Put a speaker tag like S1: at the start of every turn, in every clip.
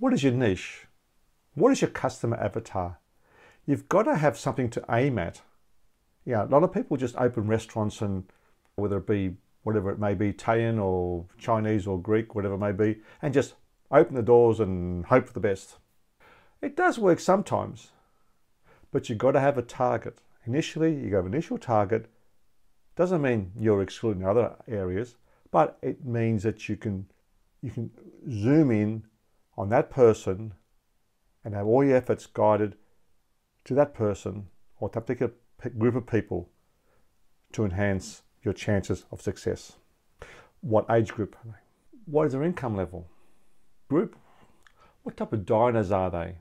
S1: what is your niche? What is your customer avatar? You've got to have something to aim at. Yeah, a lot of people just open restaurants, and whether it be whatever it may be, Italian or Chinese or Greek, whatever it may be, and just open the doors and hope for the best. It does work sometimes, but you've got to have a target. Initially, you have an initial target. Doesn't mean you're excluding other areas, but it means that you can zoom in on that person and have all your efforts guided to that person or that particular group of people to enhance your chances of success. What age group are they? What is their income level? Group? What type of diners are they?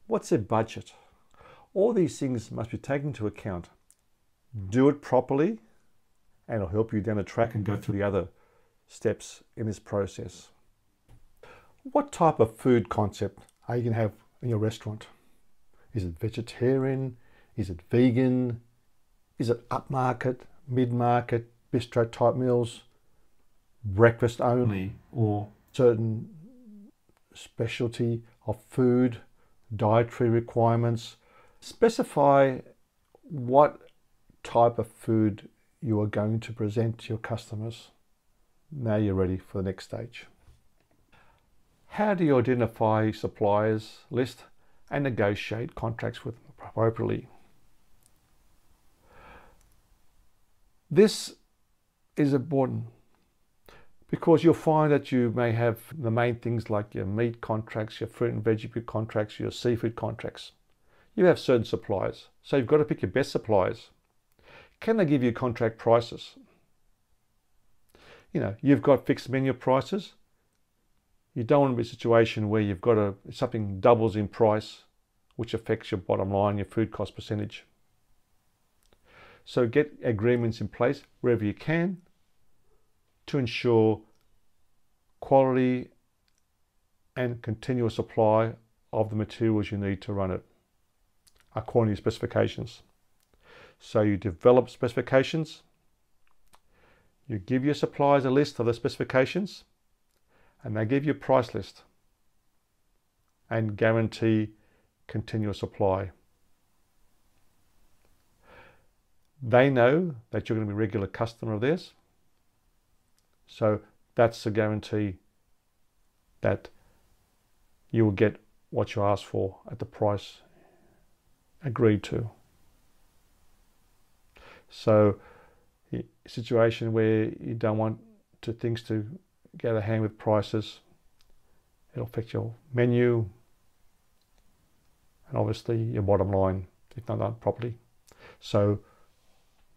S1: What's their budget? All these things must be taken into account. Do it properly, and it'll help you down the track and go through the other steps in this process. What type of food concept are you going to have in your restaurant? Is it vegetarian? Is it vegan? Is it upmarket, mid-market, bistro type meals, breakfast only, or certain specialty of food, dietary requirements? Specify what type of food you are going to present to your customers. Now you're ready for the next stage. How do you identify suppliers list and negotiate contracts with them appropriately? This is important because you'll find that you may have the main things like your meat contracts, your fruit and vegetable contracts, your seafood contracts. You have certain suppliers, so you've got to pick your best suppliers. Can they give you contract prices? You know, you've got fixed menu prices. You don't want to be in a situation where you've got something doubles in price, which affects your bottom line, your food cost percentage. So get agreements in place wherever you can to ensure quality and continuous supply of the materials you need to run it according to your specifications. So you develop specifications, you give your suppliers a list of the specifications, and they give you a price list and guarantee continuous supply. They know that you're going to be a regular customer of theirs, so that's a guarantee that you will get what you ask for at the price agreed to. So a situation where you don't want things to get out of hand with prices, it'll affect your menu and obviously your bottom line if not done properly. So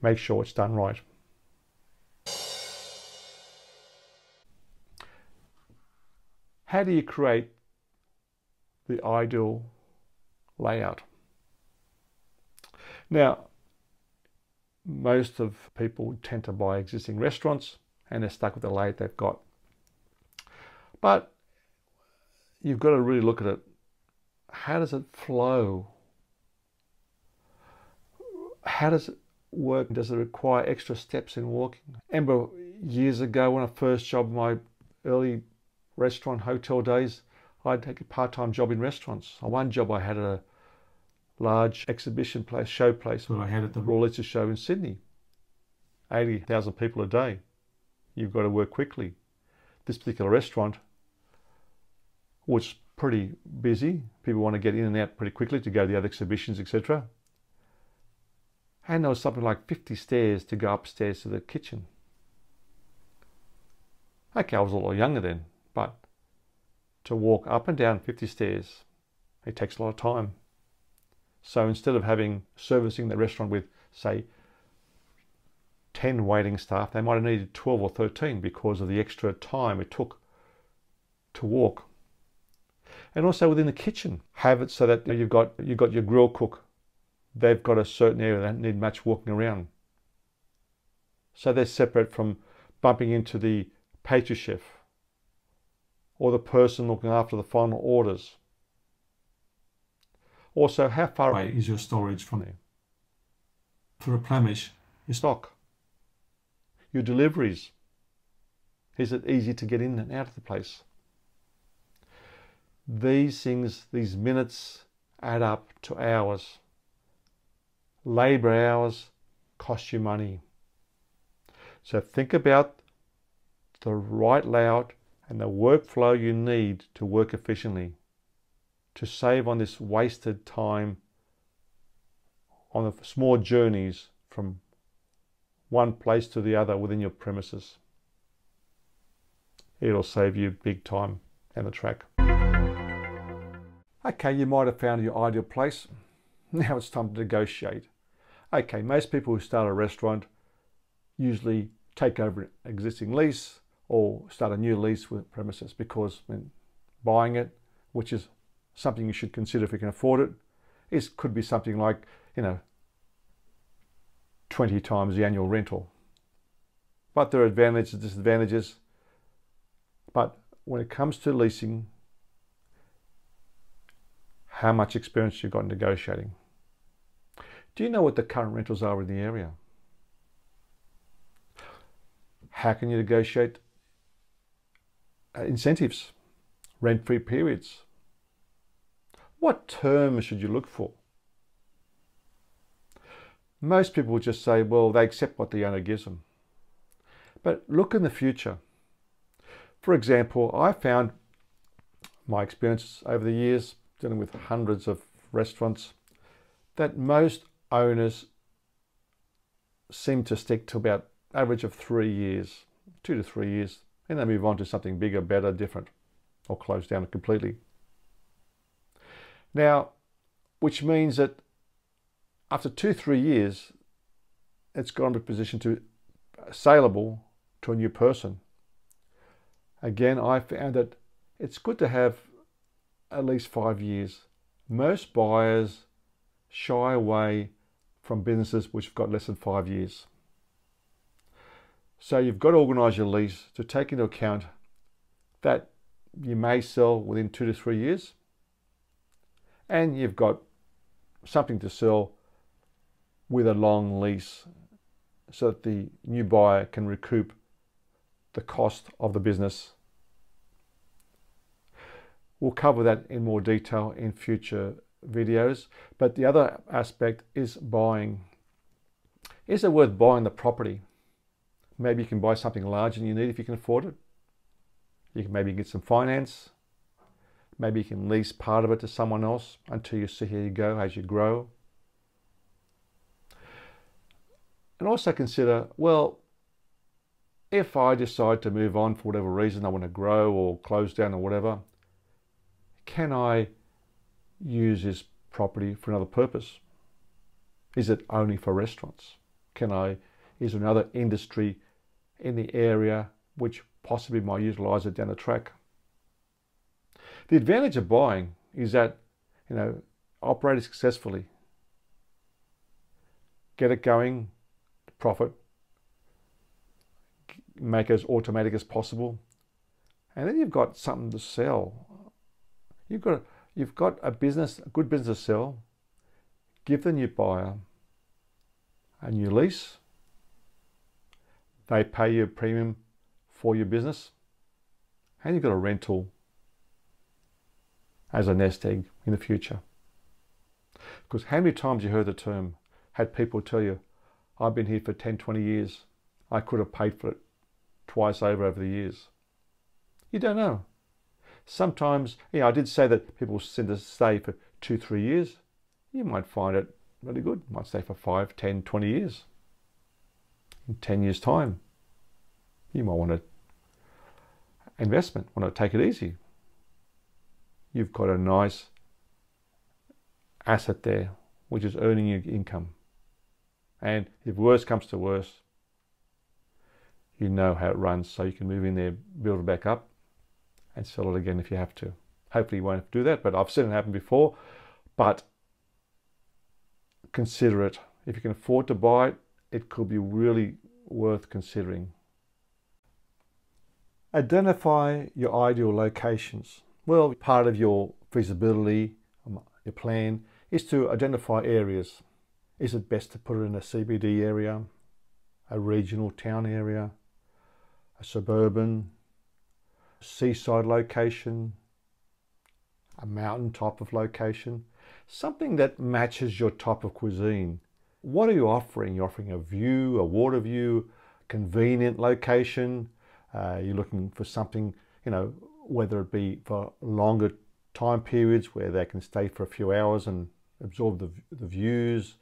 S1: make sure it's done right. How do you create the ideal layout? Now, most of people tend to buy existing restaurants and they're stuck with the layout they've got. But you've got to really look at it. How does it flow? How does it work? Does it require extra steps in walking? I remember years ago when I first job, my early restaurant hotel days, I'd take a part-time job in restaurants. One job I had at a large exhibition place, show place, where I had at the Royal Lease show in Sydney. 80,000 people a day. You've got to work quickly. This particular restaurant was pretty busy. People want to get in and out pretty quickly to go to the other exhibitions, etc. And there was something like 50 stairs to go upstairs to the kitchen. Okay, I was a lot younger then, but to walk up and down 50 stairs, it takes a lot of time. So instead of servicing the restaurant with, say, 10 waiting staff, they might have needed 12 or 13 because of the extra time it took to walk. And also within the kitchen, have it so that you've got your grill cook. They've got a certain area, they don't need much walking around. So they're separate from bumping into the pastry chef or the person looking after the final orders. Also, how far away is your storage from there? To replenish your stock. Your deliveries. Is it easy to get in and out of the place? These things, these minutes add up to hours. Labour hours cost you money. So think about the right layout and the workflow you need to work efficiently, to save on this wasted time on the small journeys from one place to the other within your premises. It'll save you big time down the track. Okay, you might have found your ideal place. Now it's time to negotiate. Okay, most people who start a restaurant usually take over an existing lease or start a new lease with premises, because when buying it, which is something you should consider if you can afford it, could be something like, 20 times the annual rental. But there are advantages and disadvantages. But when it comes to leasing, how much experience you've got in negotiating? Do you know what the current rentals are in the area? How can you negotiate incentives, rent-free periods? What terms should you look for? Most people will just say, well, they accept what the owner gives them. But look in the future. For example, I found my experience over the years dealing with hundreds of restaurants that most owners seem to stick to about average of 3 years, 2 to 3 years, and they move on to something bigger, better, different, or close down completely. Now, which means that after 2-3 years, it's gone to a position to saleable to a new person. Again, I found that it's good to have at least 5 years. Most buyers shy away from businesses which have got less than 5 years. So you've got to organise your lease to take into account that you may sell within 2 to 3 years, and you've got something to sell with a long lease so that the new buyer can recoup the cost of the business. We'll cover that in more detail in future videos. But the other aspect is buying. Is it worth buying the property? Maybe you can buy something larger than you need if you can afford it. You can maybe get some finance. Maybe you can lease part of it to someone else until you see how you go as you grow. And also consider, well, if I decide to move on for whatever reason, I want to grow or close down or whatever, can I use this property for another purpose? Is it only for restaurants? Is there another industry in the area which possibly might utilize it down the track? The advantage of buying is that, operate it successfully, get it going, profit, make it as automatic as possible, and then you've got something to sell. You've got a good business to sell. Give the new buyer a new lease. They pay you a premium for your business, and you've got a rental as a nest egg in the future. Because how many times you heard the term, had people tell you, I've been here for 10, 20 years. I could have paid for it twice over the years. You don't know. Sometimes, I did say that people tend to stay for 2-3 years. You might find it really good. You might stay for 5, 10, 20 years. In 10 years' time, you might want investment, want to take it easy. You've got a nice asset there, which is earning you income. And if worse comes to worse, you know how it runs, so you can move in there, build it back up, and sell it again if you have to. Hopefully you won't do that, but I've seen it happen before. But consider it. If you can afford to buy it, it could be really worth considering. Identify your ideal locations. Well, part of your feasibility, your plan, is to identify areas. Is it best to put it in a CBD area, a regional town area, a suburban, seaside location, a mountain type of location, something that matches your type of cuisine. What are you offering? You're offering a view, a water view, convenient location. You're looking for something, whether it be for longer time periods where they can stay for a few hours and absorb the views,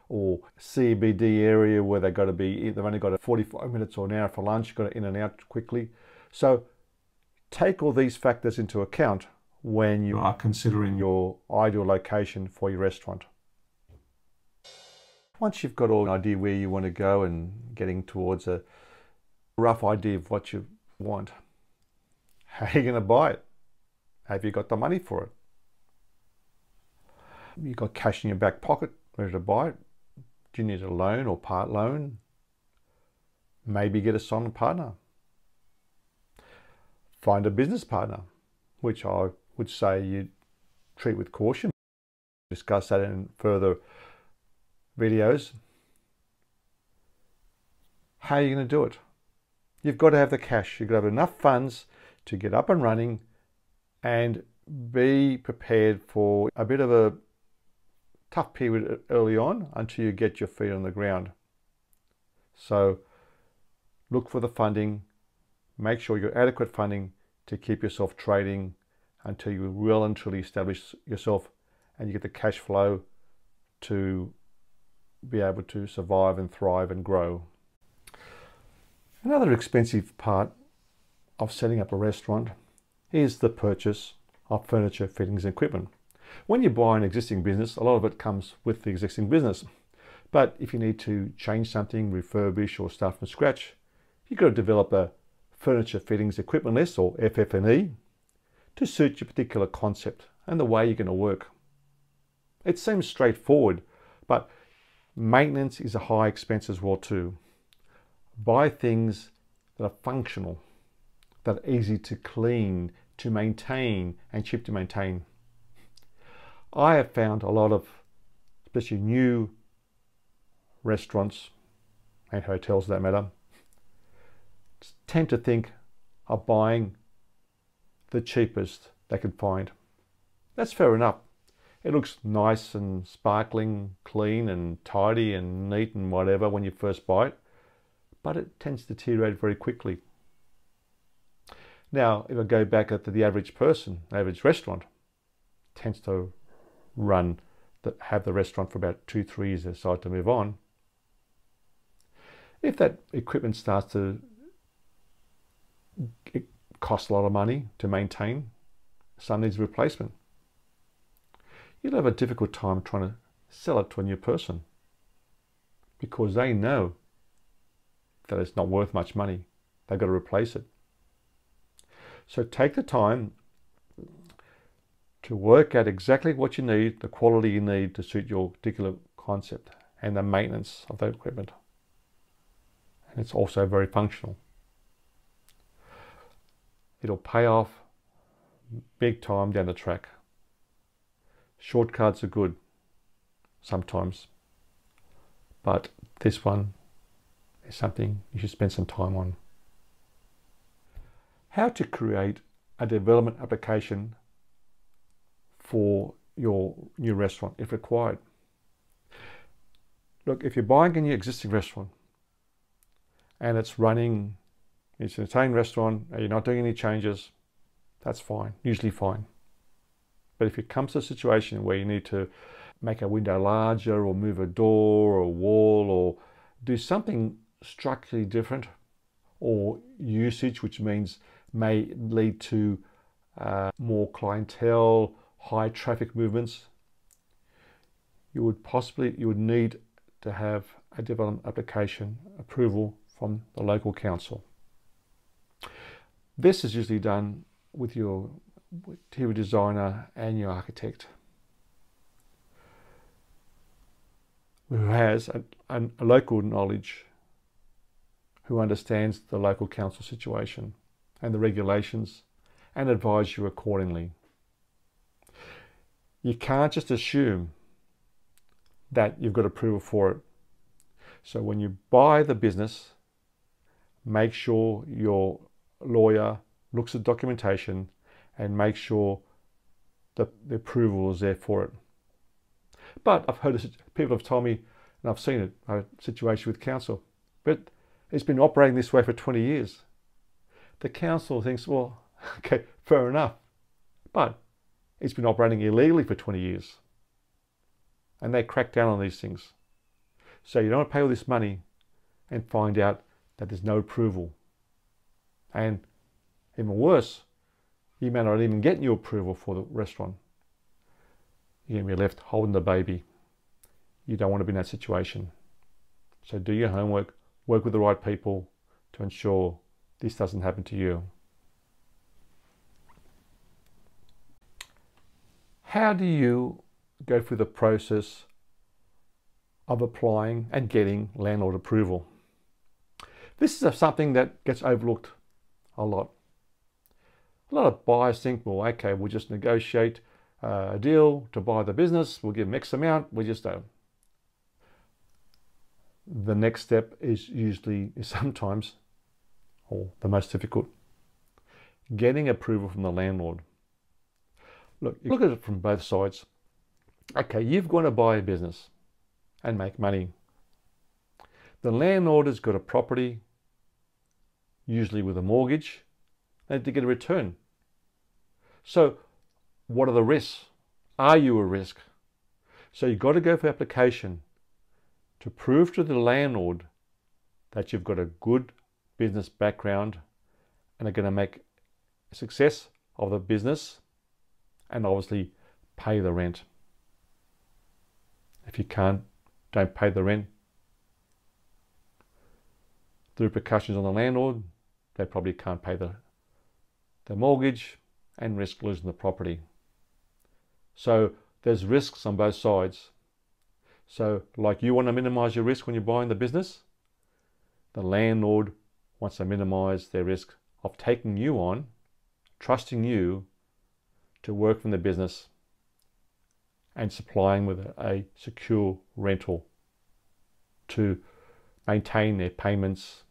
S1: or CBD area where they've only got 45 minutes or an hour for lunch, got to in and out quickly. So take all these factors into account when you are considering your ideal location for your restaurant. Once you've got an idea where you want to go and getting towards a rough idea of what you want, how are you going to buy it? Have you got the money for it? You got cash in your back pocket ready to buy it? Do you need a loan or part loan? Maybe get a silent partner. Find a business partner, which I would say you treat with caution. Discuss that in further videos. How are you going to do it? You've got to have the cash. You've got to have enough funds to get up and running and be prepared for a bit of a tough period early on until you get your feet on the ground. So look for the funding. Make sure you're adequate funding to keep yourself trading until you well and truly establish yourself and you get the cash flow to be able to survive and thrive and grow. Another expensive part of setting up a restaurant is the purchase of furniture, fittings, and equipment. When you buy an existing business, a lot of it comes with the existing business. But if you need to change something, refurbish, or start from scratch, you've got to develop a furniture, fittings, equipment list, or FF&E, to suit your particular concept and the way you're going to work. It seems straightforward, but maintenance is a high expense as well too. Buy things that are functional, that are easy to clean, to maintain, and cheap to maintain. I have found a lot of, especially new restaurants and hotels for that matter, tend to think of buying the cheapest they can find. That's fair enough. It looks nice and sparkling, clean and tidy and neat and whatever when you first buy it, but it tends to deteriorate very quickly. Now, if I go back to the average person, average restaurant tends to have the restaurant for about 2-3 years and decide to move on. If that equipment starts to cost a lot of money to maintain, some needs replacement, you'll have a difficult time trying to sell it to a new person because they know that it's not worth much money. They've got to replace it. So take the time to work out exactly what you need, the quality you need to suit your particular concept and the maintenance of that equipment. And it's also very functional. It'll pay off big time down the track. Shortcuts are good sometimes, but this one is something you should spend some time on. How to create a development application for your new restaurant if required. Look, if you're buying a new existing restaurant and it's running, it's an Italian restaurant and you're not doing any changes, that's fine, usually fine. But if it comes to a situation where you need to make a window larger or move a door or a wall or do something structurally different, or usage, which means may lead to more clientele, high traffic movements, you would need to have a development application approval from the local council. This is usually done with your interior designer and your architect, who has a local knowledge, who understands the local council situation and the regulations and advise you accordingly. You can't just assume that you've got approval for it. So when you buy the business, make sure your lawyer looks at documentation and make sure the approval is there for it. But I've heard people have told me, and I've seen it, a situation with council, but it's been operating this way for 20 years. The council thinks, well, okay, fair enough, but it's been operating illegally for 20 years. And they crack down on these things. So you don't want to pay all this money and find out that there's no approval. And even worse, you may not even get new approval for the restaurant. You're going to be left holding the baby. You don't want to be in that situation. So do your homework, work with the right people to ensure this doesn't happen to you. How do you go through the process of applying and getting landlord approval? This is something that gets overlooked a lot. A lot of buyers think, well, okay, we'll just negotiate a deal to buy the business, we'll give them X amount, we just don't. The next step is sometimes, or the most difficult, getting approval from the landlord. Look at it from both sides. Okay, you've got to buy a business and make money. The landlord has got a property, usually with a mortgage, and to get a return. So what are the risks? Are you a risk? So you've got to go for application to prove to the landlord that you've got a good business background and are going to make a success of the business and obviously pay the rent. If you can't, don't pay the rent. The repercussions on the landlord, they probably can't pay the mortgage and risk losing the property. So there's risks on both sides. So like you want to minimize your risk when you're buying the business, the landlord wants to minimize their risk of taking you on, trusting you to work from the business and supplying with a secure rental to maintain their payments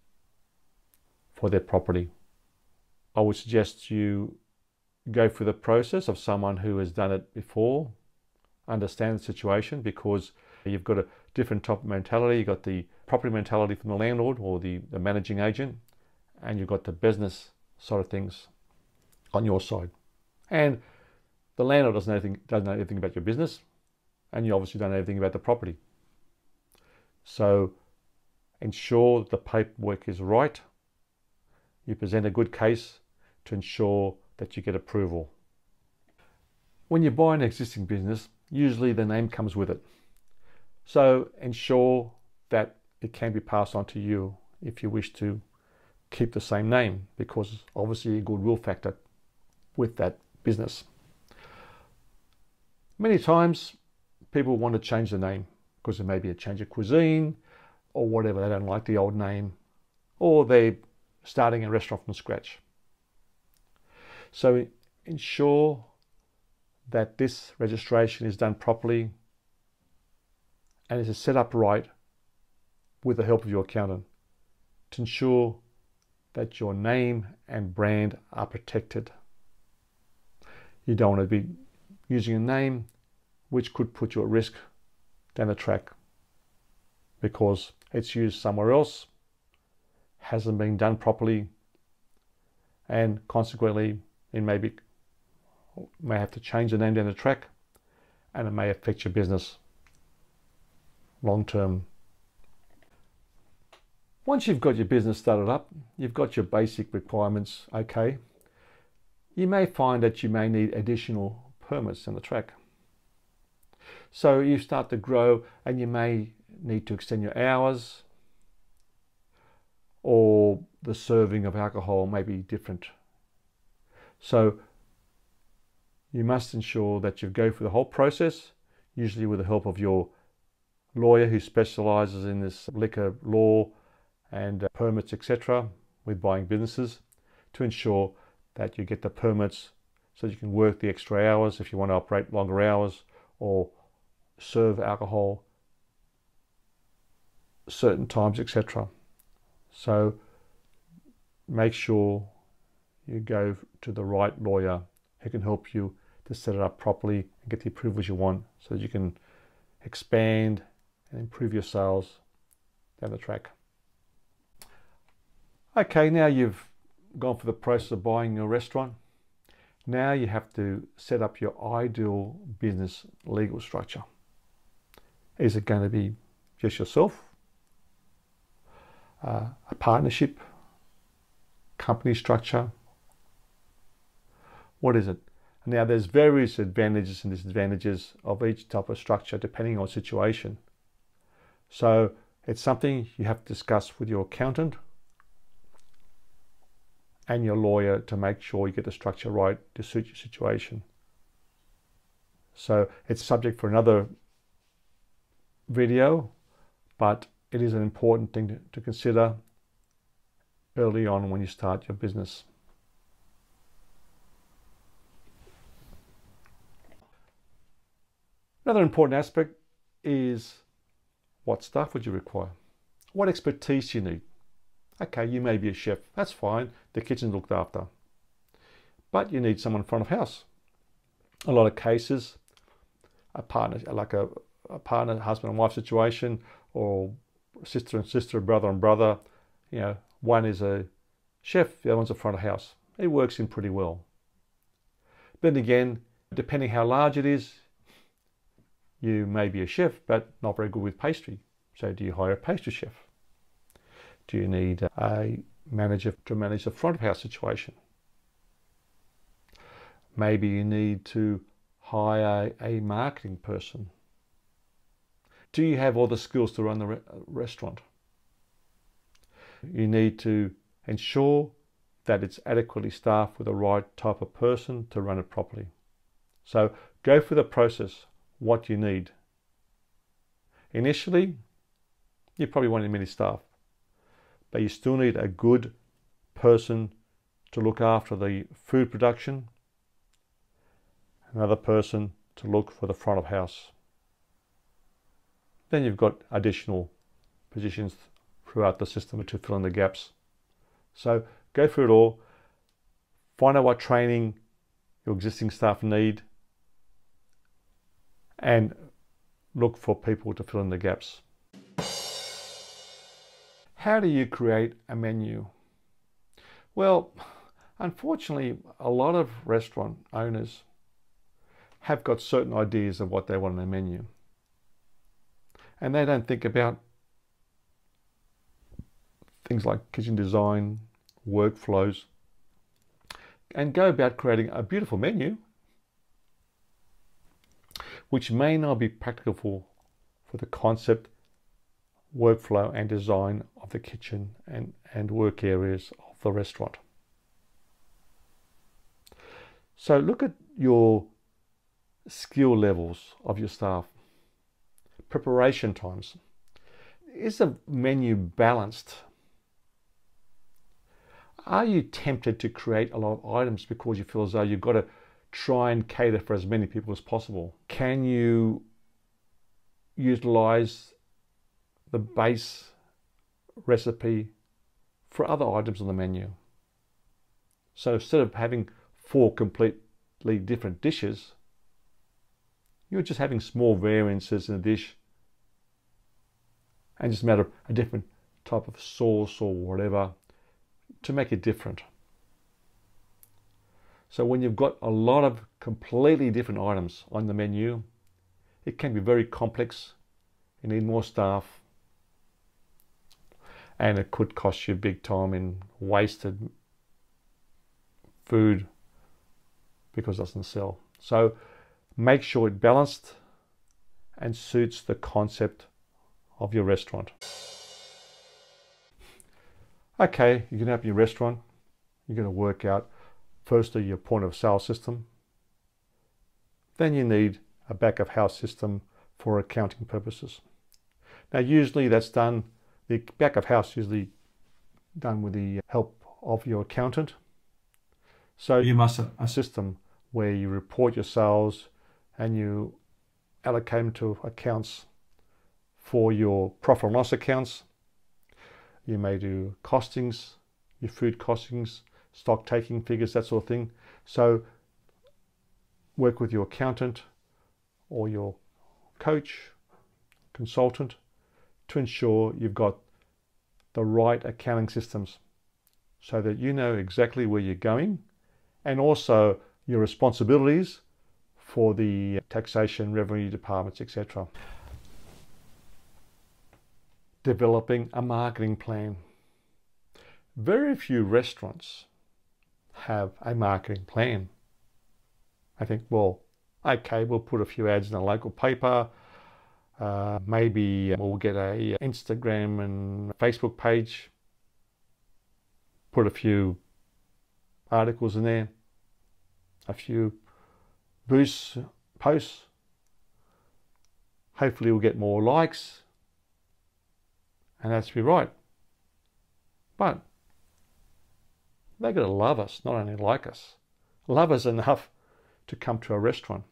S1: for their property. I would suggest you go through the process of someone who has done it before, understand the situation, because you've got a different type of mentality. You've got the property mentality from the landlord or the managing agent, and you've got the business side of things on your side. And the landlord doesn't know anything about your business, and you obviously don't know anything about the property. So ensure that the paperwork is right. You present a good case to ensure that you get approval. When you buy an existing business, usually the name comes with it. So ensure that it can be passed on to you if you wish to keep the same name, because obviously a goodwill factor with that business. Many times people want to change the name because there may be a change of cuisine or whatever. They don't like the old name, or they're starting a restaurant from scratch. So ensure that this registration is done properly and is set up right with the help of your accountant to ensure that your name and brand are protected. You don't want to be using a name which could put you at risk down the track because it's used somewhere else, hasn't been done properly, and consequently it may have to change the name down the track, and it may affect your business long term. Once you've got your business started up, you've got your basic requirements okay, you may find that you may need additional permits down the track. So you start to grow and you may need to extend your hours, or the serving of alcohol may be different. So you must ensure that you go through the whole process, usually with the help of your lawyer who specializes in this liquor law and permits, etc., with buying businesses, to ensure that you get the permits so you can work the extra hours if you want to operate longer hours or serve alcohol certain times, etc. So make sure you go to the right lawyer who can help you to set it up properly and get the approvals you want so that you can expand and improve your sales down the track. Okay, now you've gone through the process of buying your restaurant. Now you have to set up your ideal business legal structure. Is it going to be just yourself? A partnership? Company structure? What is it? Now there's various advantages and disadvantages of each type of structure depending on situation. So it's something you have to discuss with your accountant and your lawyer to make sure you get the structure right to suit your situation. So it's subject for another video, but it is an important thing to consider early on when you start your business. Another important aspect is what staff would you require? What expertise you need? Okay, you may be a chef, that's fine, the kitchen's looked after. But you need someone front of house. A lot of cases, a partner, like a partner, husband and wife situation, or sister and sister, brother and brother, you know, one is a chef, the other one's a front of house. It works in pretty well. Then again, depending how large it is, you may be a chef, but not very good with pastry. So do you hire a pastry chef? Do you need a manager to manage the front of house situation? Maybe you need to hire a marketing person. Do you have all the skills to run the restaurant? You need to ensure that it's adequately staffed with the right type of person to run it properly. So go through the process, what you need. Initially, you probably won't need many staff, but you still need a good person to look after the food production, another person to look for the front of house. Then you've got additional positions throughout the system to fill in the gaps. So go through it all, find out what training your existing staff need, and look for people to fill in the gaps. How do you create a menu? Well, unfortunately, a lot of restaurant owners have got certain ideas of what they want in a menu. And they don't think about things like kitchen design, workflows, and go about creating a beautiful menu, which may not be practical for the concept, workflow and design of the kitchen and work areas of the restaurant. So look at your skill levels of your staff, preparation times. Is the menu balanced? Are you tempted to create a lot of items because you feel as though you've got to try and cater for as many people as possible? Can you utilize the base recipe for other items on the menu? So instead of having 4 completely different dishes, you're just having small variances in a dish and just a matter of a different type of sauce or whatever to make it different. So when you've got a lot of completely different items on the menu, it can be very complex. You need more staff, and it could cost you big time in wasted food because it doesn't sell. So make sure it's balanced and suits the concept of your restaurant. Okay, you can open your restaurant. You're going to work out firstly your point of sale system. Then you need a back of house system for accounting purposes. Now usually that's done, the back of house usually done with the help of your accountant. So you must have a system where you report your sales and you allocate them to accounts for your profit and loss accounts. You may do costings, your food costings, stock taking figures, that sort of thing. So work with your accountant or your coach, consultant, to ensure you've got the right accounting systems so that you know exactly where you're going and also your responsibilities for the taxation, revenue departments, etc. Developing a marketing plan. Very few restaurants have a marketing plan. I think, well, okay, we'll put a few ads in a local paper. Maybe we'll get a Instagram and Facebook page, put a few articles in there, a few boost posts. Hopefully we'll get more likes, and that's be right. But they've got to love us, not only like us. Love us enough to come to a restaurant.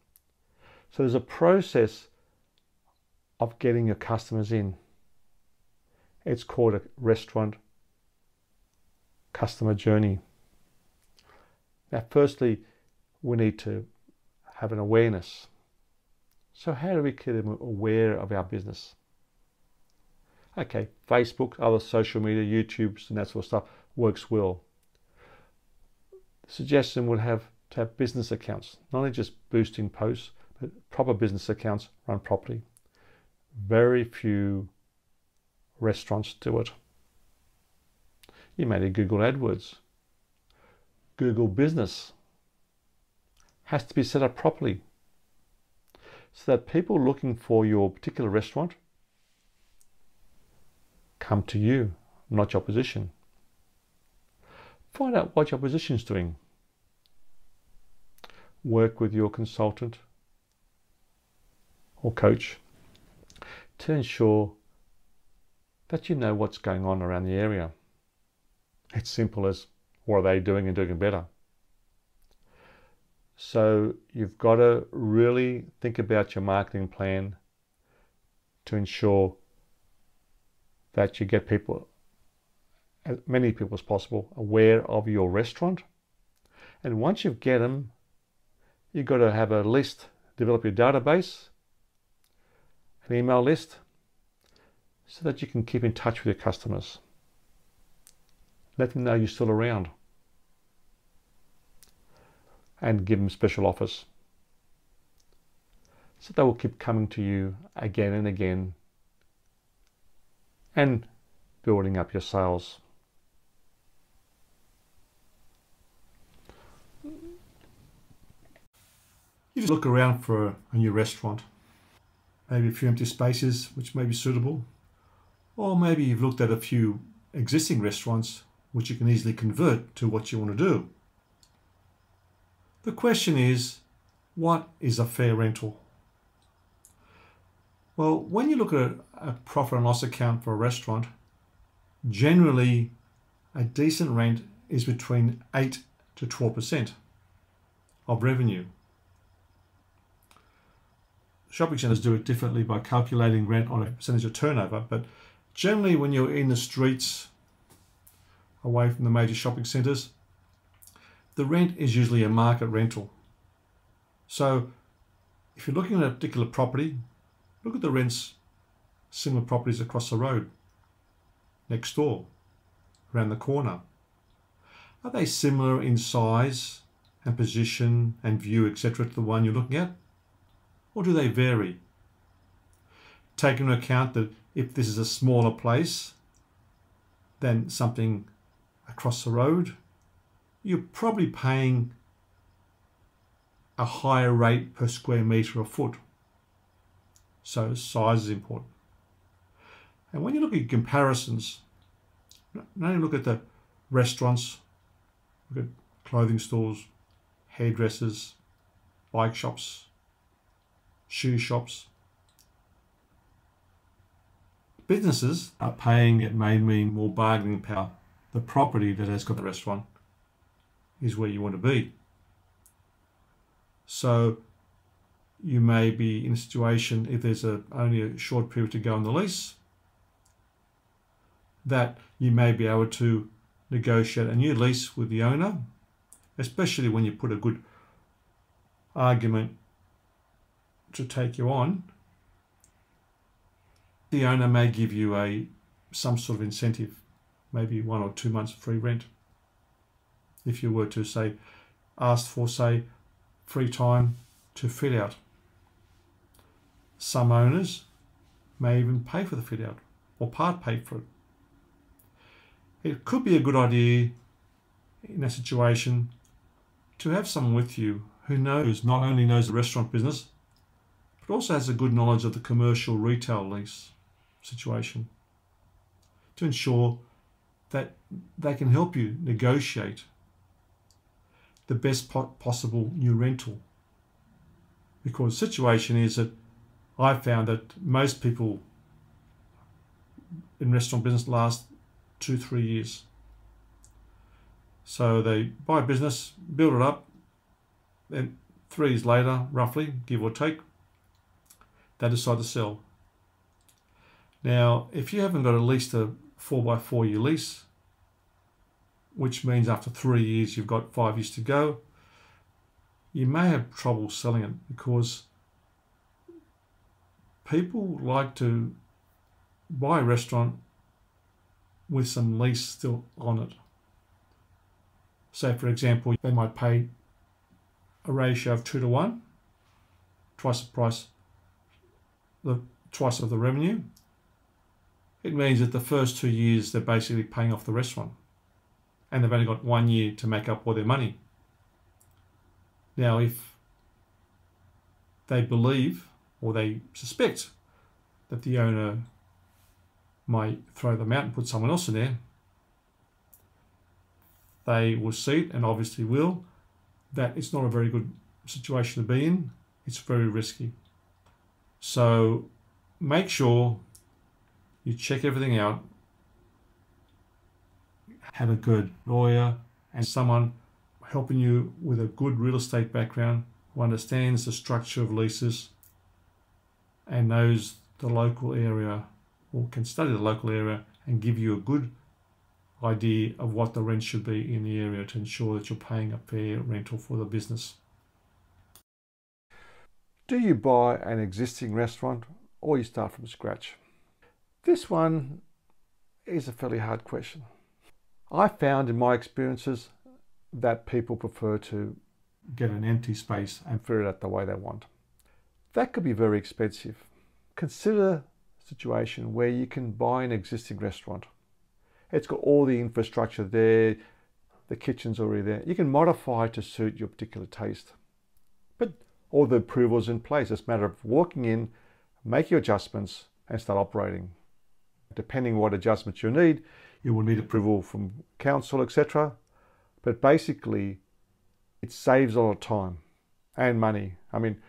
S1: So there's a process of getting your customers in. It's called a restaurant customer journey. Now, firstly, we need to have an awareness. So how do we get them aware of our business? Okay, Facebook, other social media, YouTubes and that sort of stuff works well. The suggestion would have to have business accounts, not only just boosting posts, but proper business accounts run properly. Very few restaurants do it. You may need Google AdWords. Google Business has to be set up properly so that people looking for your particular restaurant come to you, not your opposition. Find out what your opposition is doing. Work with your consultant or coach to ensure that you know what's going on around the area. It's simple as, what are they doing and doing it better? So you've got to really think about your marketing plan to ensure that you get people, as many people as possible, aware of your restaurant. And once you get them, you've got to have a list, develop your database, an email list, so that you can keep in touch with your customers. Let them know you're still around. And give them special offers. So they will keep coming to you again and again and building up your sales. You just look around for a new restaurant. Maybe a few empty spaces which may be suitable. Or maybe you've looked at a few existing restaurants which you can easily convert to what you want to do. The question is, what is a fair rental? Well, when you look at a profit and loss account for a restaurant, generally a decent rent is between 8 to 12% of revenue. Shopping centres do it differently by calculating rent on a percentage of turnover, but generally when you're in the streets away from the major shopping centres, the rent is usually a market rental. So if you're looking at a particular property, look at the rents, similar properties across the road, next door, around the corner. Are they similar in size and position and view, etc., to the one you're looking at? Or do they vary? Take into account that if this is a smaller place than something across the road, you're probably paying a higher rate per square metre or foot. So size is important. And when you look at comparisons, not only look at the restaurants, look at clothing stores, hairdressers, bike shops, shoe shops. Businesses are paying, it may mean more bargaining power. The property that has got the restaurant is where you want to be. So you may be in a situation, if there's only a short period to go on the lease, that you may be able to negotiate a new lease with the owner, especially when you put a good argument to take you on, the owner may give you some sort of incentive, maybe 1 or 2 months free rent. If you were to say, ask for free time to fit out. Some owners may even pay for the fit out or part pay for it. It could be a good idea in a situation to have someone with you who not only knows the restaurant business, but also has a good knowledge of the commercial retail lease situation, to ensure that they can help you negotiate the best possible new rental. Because the situation is that I've found that most people in restaurant business last 2-3 years. So they buy a business, build it up, then 3 years later, roughly, give or take, they decide to sell. Now, if you haven't got at least a 4x4 year lease, which means after 3 years you've got 5 years to go, you may have trouble selling it because people like to buy a restaurant with some lease still on it. So for example, they might pay a ratio of 2 to 1, twice the price, twice of the revenue. It means that the first 2 years they're basically paying off the restaurant, and they've only got 1 year to make up all their money. Now, if they believe or they suspect that the owner might throw them out and put someone else in there, they will see it, and obviously will, that it's not a very good situation to be in. It's very risky. So make sure you check everything out. Have a good lawyer and someone helping you with a good real estate background who understands the structure of leases and knows the local area, or can study the local area and give you a good idea of what the rent should be in the area to ensure that you're paying a fair rental for the business. Do you buy an existing restaurant or you start from scratch? This one is a fairly hard question. I found in my experiences that people prefer to get an empty space and fit it out the way they want. That could be very expensive. Consider a situation where you can buy an existing restaurant. It's got all the infrastructure there, the kitchen's already there. You can modify it to suit your particular taste. But all the approvals in place. It's a matter of walking in, make your adjustments and start operating. Depending what adjustments you need, you will need approval from council, etc. But basically, it saves a lot of time and money. I mean,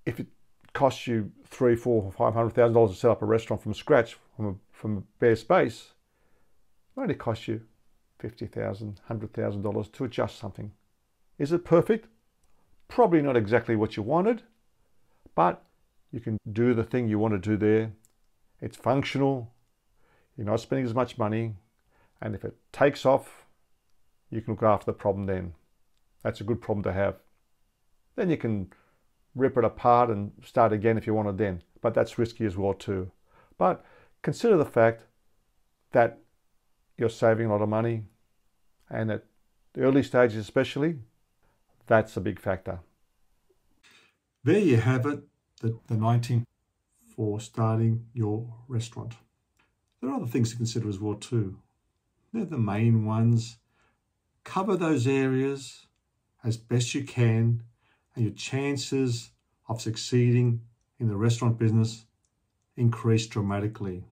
S1: if it costs you $300,000, $400,000, $500,000 to set up a restaurant from scratch, from a bare space, it only costs you $50,000, $100,000 to adjust something. Is it perfect? Probably not exactly what you wanted, but you can do the thing you want to do there. It's functional. You're not spending as much money. And if it takes off, you can look after the problem then. That's a good problem to have. Then you can rip it apart and start again if you want to then. But that's risky as well too. But consider the fact that you're saving a lot of money, and at the early stages especially, that's a big factor. There you have it, the 19 for starting your restaurant. There are other things to consider as well too. They're the main ones. Cover those areas as best you can, and your chances of succeeding in the restaurant business increase dramatically.